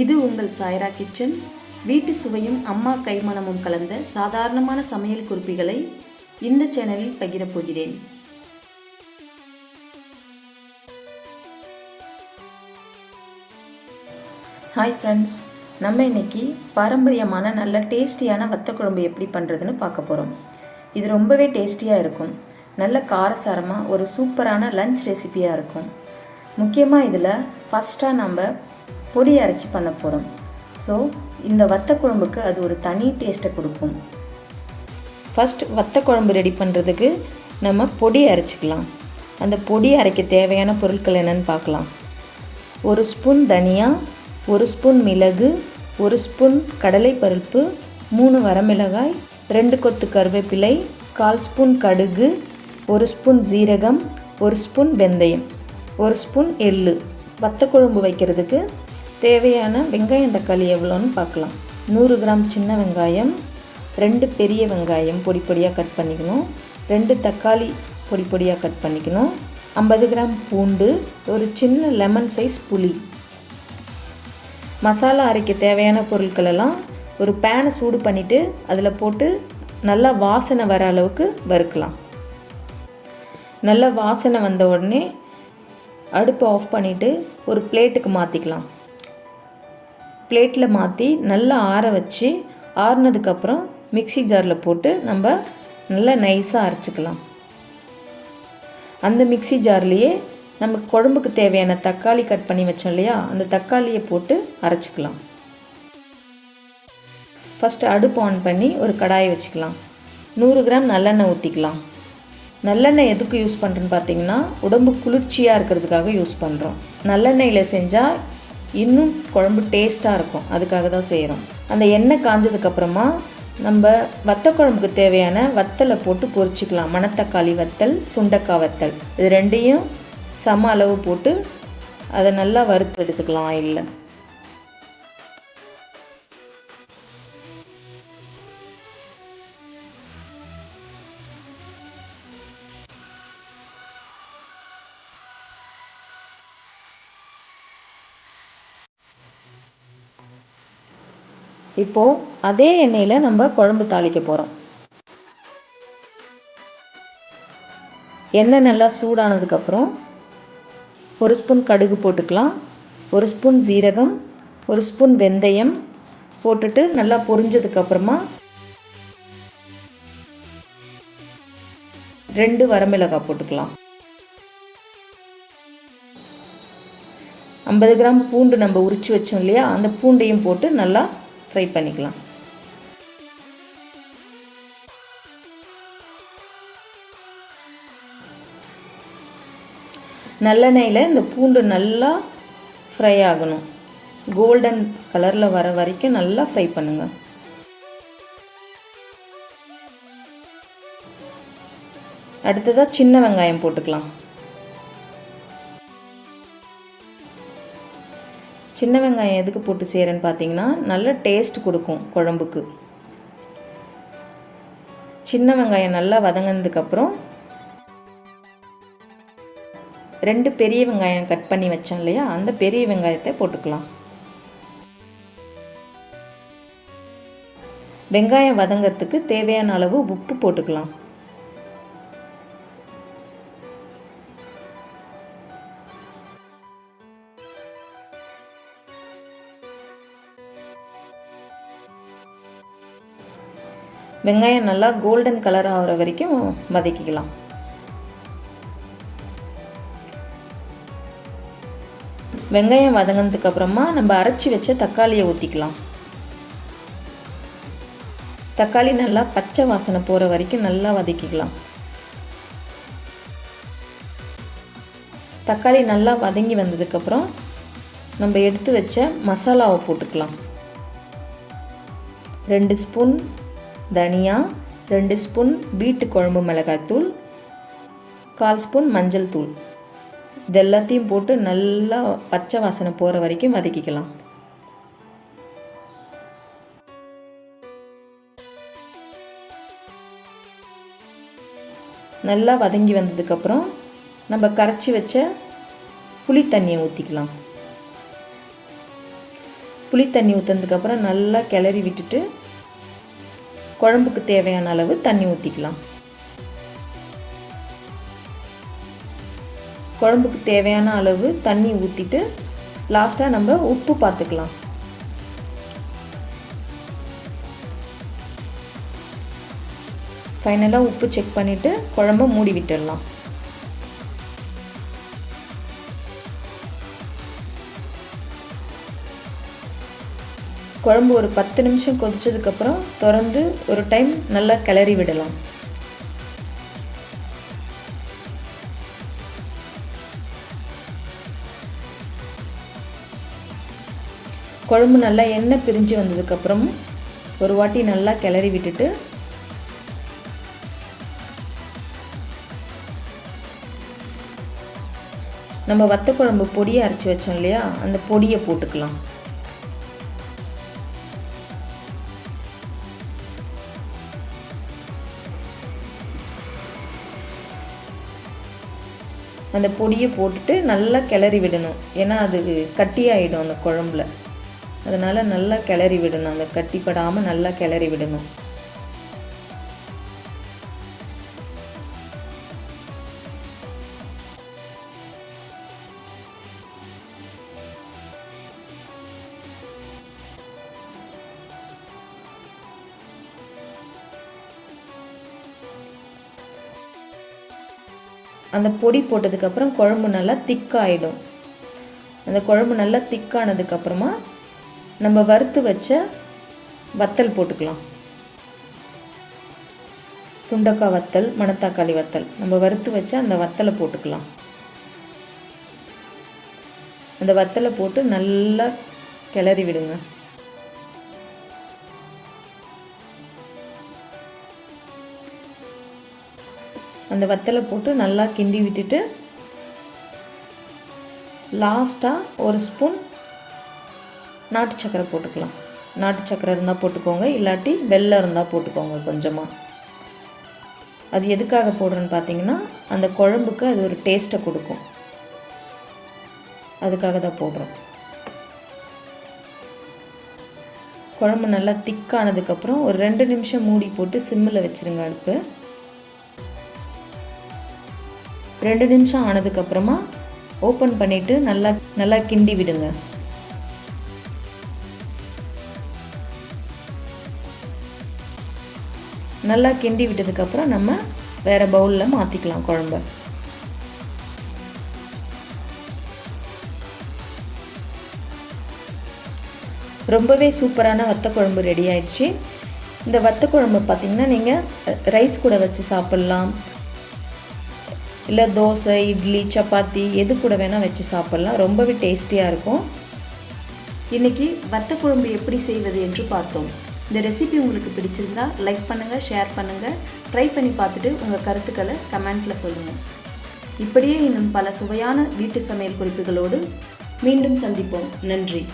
இது உங்கள் சாய்ரா கிச்சன். வீட்டு சுவையும் அம்மா கைமணமும் கலந்த சாதாரணமான சமையல் குறிப்புகளை இந்த சேனலில் பகிரப் போகிறேன். ஹாய் ஃப்ரெண்ட்ஸ், நம்ம இன்னைக்கு பாரம்பரியமான நல்ல டேஸ்டியான வத்த குழம்பு எப்படி பண்ணுறதுன்னு பார்க்க போகிறோம். இது ரொம்பவே டேஸ்டியாக இருக்கும். நல்ல காரசாரமாக ஒரு சூப்பரான லஞ்ச் ரெசிபியாக இருக்கும். முக்கியமாக இதில் ஃபஸ்ட்டாக நம்ம பொடி அரைச்சி பண்ண போகிறோம். ஸோ இந்த வத்த குழம்புக்கு அது ஒரு தனி டேஸ்ட்டை கொடுக்கும். ஃபஸ்ட் வத்த குழம்பு ரெடி பண்ணுறதுக்கு நம்ம பொடி அரைச்சிக்கலாம். அந்த பொடி அரைக்க தேவையான பொருட்கள் என்னென்னு பார்க்கலாம். 1 ஸ்பூன் தனியா, 1 ஸ்பூன் மிளகு, 1 ஸ்பூன் கடலைப்பருப்பு, 3 வரமிளகாய், 2 கொத்து கருவேப்பிலை, 1/4 ஸ்பூன் கடுகு, 1 ஸ்பூன் ஜீரகம், 1 ஸ்பூன் வெந்தயம், 1 ஸ்பூன் எள்ளு. வத்த குழம்பு வைக்கிறதுக்கு தேவையான வெங்காயம் தக்காளி எவ்வளோன்னு பார்க்கலாம். 100 கிராம் சின்ன வெங்காயம், 2 பெரிய வெங்காயம் பொடி பொடியாக கட் பண்ணிக்கணும், 2 தக்காளி பொடி பொடியாக கட் பண்ணிக்கணும், 50 கிராம் பூண்டு, ஒரு சின்ன லெமன் சைஸ் புளி. மசாலா அரைக்க தேவையான பொருட்கள் எல்லாம் ஒரு பேனை சூடு பண்ணிவிட்டு அதில் போட்டு நல்லா வாசனை வர அளவுக்கு வறுக்கலாம். நல்லா வாசனை வந்த உடனே அடுப்பை ஆஃப் பண்ணிவிட்டு ஒரு பிளேட்டுக்கு மாற்றிக்கலாம். பிளேட்டில் மாற்றி நல்லா ஆற வச்சு ஆறுனதுக்கப்புறம் மிக்ஸி ஜாரில் போட்டு நம்ம நல்லா நைஸாக அரைச்சிக்கலாம். அந்த மிக்ஸி ஜார்லேயே நம்ம குழம்புக்கு தேவையான தக்காளி கட் பண்ணி வச்சோம் இல்லையா, அந்த தக்காளியை போட்டு அரைச்சிக்கலாம். ஃபஸ்ட்டு அடுப்பு ஆன் பண்ணி ஒரு கடாயை வச்சுக்கலாம். 100 கிராம் நல்லெண்ணெய் ஊற்றிக்கலாம். நல்லெண்ணெய் எதுக்கு யூஸ் பண்ணுறேன்னு பார்த்தீங்கன்னா, உடம்பு குளிர்ச்சியாக இருக்கிறதுக்காக யூஸ் பண்ணுறோம். நல்லெண்ணெயில் செஞ்சால் இன்னும் குழம்பு டேஸ்ட்டாக இருக்கும், அதுக்காக தான் செய்கிறோம். அந்த எண்ணெய் காஞ்சதுக்கப்புறமா நம்ம வத்த குழம்புக்கு தேவையான வத்தலை போட்டு பொரிச்சிக்கலாம். மணத்தக்காளி வத்தல், சுண்டக்காய் வத்தல், இது ரெண்டையும் சம அளவு போட்டு அதை நல்லா வறுத்து எடுத்துக்கலாம் ஆயிலில். இப்போது அதே எண்ணெயில் நம்ம குழம்பு தாளிக்க போகிறோம். எண்ணெய் நல்லா சூடானதுக்கப்புறம் 1 ஸ்பூன் கடுகு போட்டுக்கலாம், 1 ஸ்பூன் ஜீரகம், 1 ஸ்பூன் வெந்தயம் போட்டுட்டு நல்லா பொரிஞ்சதுக்கப்புறமா 2 வரமிளகாய் போட்டுக்கலாம். 50 கிராம் பூண்டு நம்ம உரித்து வச்சோம் இல்லையா, அந்த பூண்டையும் போட்டு நல்லா ஃப்ரை பண்ணிக்கலாம். நல்லெண்ணெயில் இந்த பூண்டு நல்லா ஃப்ரை ஆகணும். கோல்டன் கலரில் வர வரைக்கும் நல்லா ஃப்ரை பண்ணுங்கள். அடுத்ததாக சின்ன வெங்காயம் போட்டுக்கலாம். சின்ன வெங்காயம் எதுக்கு போட்டு செய்கிறேன்னு பார்த்தீங்கன்னா, நல்ல டேஸ்ட் கொடுக்கும் குழம்புக்கு. சின்ன வெங்காயம் நல்லா வதங்கினதுக்கப்புறம் 2 பெரிய வெங்காயம் கட் பண்ணி வச்சேன் இல்லையா, அந்த பெரிய வெங்காயத்தை போட்டுக்கலாம். வெங்காயம் வதங்கிறதுக்கு தேவையான அளவு உப்பு போட்டுக்கலாம். வெங்காயம் நல்லா கோல்டன் கலர் ஆகிற வரைக்கும் வதக்கிக்கலாம். வெங்காயம் வதங்கினதுக்கு அப்புறமா நம்ம அரைச்சி வச்ச தக்காளியை ஊற்றிக்கலாம். தக்காளி நல்லா பச்சை வாசனை போகிற வரைக்கும் நல்லா வதக்கிக்கலாம். தக்காளி நல்லா வதங்கி வந்ததுக்கப்புறம் நம்ம எடுத்து வச்ச மசாலாவை போட்டுக்கலாம். 2 ஸ்பூன் தனியா, 2 ஸ்பூன் வீட்டு குழம்பு மிளகாய்த்தூள், 1/4 ஸ்பூன் மஞ்சள் தூள். இது எல்லாத்தையும் போட்டு நல்லா பச்சை வாசனை போகிற வரைக்கும் வதக்கிக்கலாம். நல்லா வதங்கி வந்ததுக்கப்புறம் நம்ம கரைச்சி வச்ச புளி தண்ணியை ஊற்றிக்கலாம். புளி தண்ணி ஊற்றுனதுக்கப்புறம் நல்லா கிளறி விட்டுட்டு குழம்புக்கு தேவையான அளவு தண்ணி ஊற்றிக்கலாம். குழம்புக்கு தேவையான அளவு தண்ணி ஊற்றிட்டு லாஸ்ட்டாக நம்ம உப்பு பார்த்துக்கலாம். ஃபைனலாக உப்பு செக் பண்ணிவிட்டு குழம்ப மூடி விட்டுடலாம். குழம்பு ஒரு 10 நிமிஷம் கொதிச்சதுக்கப்புறம் திறந்து ஒரு டைம் நல்லா கிளறி விடலாம். குழம்பு நல்லா எண்ணெய் பிரிஞ்சு வந்ததுக்கப்புறம் ஒரு வாட்டி நல்லா கிளறி விட்டுட்டு நம்ம வத்த குழம்பு பொடியை அரைச்சி வச்சோம் இல்லையா, அந்த பொடியை போட்டுக்கலாம். அந்த பொடியை போட்டுட்டு நல்லா கிளறி விடணும். ஏன்னா அது கட்டியாயிடும் அந்த குழம்புல. அதனால் நல்லா கிளறி விடணும். அந்த கட்டிப்படாமல் நல்லா கிளறி விடணும். அந்த பொடி போட்டதுக்கப்புறம் குழம்பு நல்லா திக்காயிடும். அந்த குழம்பு நல்லா திக்கானதுக்கப்புறமா நம்ம வறுத்து வச்ச வத்தல் போட்டுக்கலாம். சுண்டக்காய் வத்தல், மணத்தக்காளி வத்தல், நம்ம வறுத்து வச்ச அந்த வத்தலை போட்டுக்கலாம். அந்த வத்தலை போட்டு நல்லா கிளறி விடுங்க. அந்த வத்தலை போட்டு நல்லா கிண்டி விட்டுட்டு லாஸ்ட்டாக ஒரு ஸ்பூன் நாட்டு சக்கரை போட்டுக்கலாம். நாட்டு சக்கரை இருந்தால் போட்டுக்கோங்க, இல்லாட்டி வெல்லம் இருந்தால் போட்டுக்கோங்க கொஞ்சமாக. அது எதுக்காக போடுறேன்னு பார்த்தீங்கன்னா அந்த குழம்புக்கு அது ஒரு டேஸ்ட்டை கொடுக்கும். அதுக்காக தான் போடுறோம். குழம்பு நல்லா திக்கானதுக்கப்புறம் ஒரு 2 நிமிஷம் மூடி போட்டு சிம்மில் வச்சுருங்க அடுப்பு. 2 நிமிஷம் ஆனதுக்கப்புறமா ஓப்பன் பண்ணிவிட்டு நல்லா கிண்டி விடுங்க. நல்லா கிண்டி விட்டதுக்கப்புறம் நம்ம வேறு பவுலில் மாற்றிக்கலாம் குழம்ப. ரொம்பவே சூப்பரான வத்த குழம்பு ரெடி ஆயிடுச்சு. இந்த வத்த குழம்பு பார்த்திங்கன்னா நீங்கள் ரைஸ் கூட வச்சு சாப்பிட்லாம், இல்லை தோசை, இட்லி, சப்பாத்தி எது கூட வேணால் வச்சு சாப்பிட்லாம். ரொம்பவே டேஸ்டியாக இருக்கும். இன்றைக்கி வத்த குழம்பு எப்படி செய்வது என்று பார்த்தோம். இந்த ரெசிபி உங்களுக்கு பிடிச்சிருந்தா லைக் பண்ணுங்கள், ஷேர் பண்ணுங்கள். ட்ரை பண்ணி பார்த்துட்டு உங்கள் கருத்துக்களை கமெண்ட்டில் சொல்லுங்கள். இப்படியே இன்னும் பல சுவையான வீட்டு சமையல் குறிப்புகளோடு மீண்டும் சந்திப்போம். நன்றி.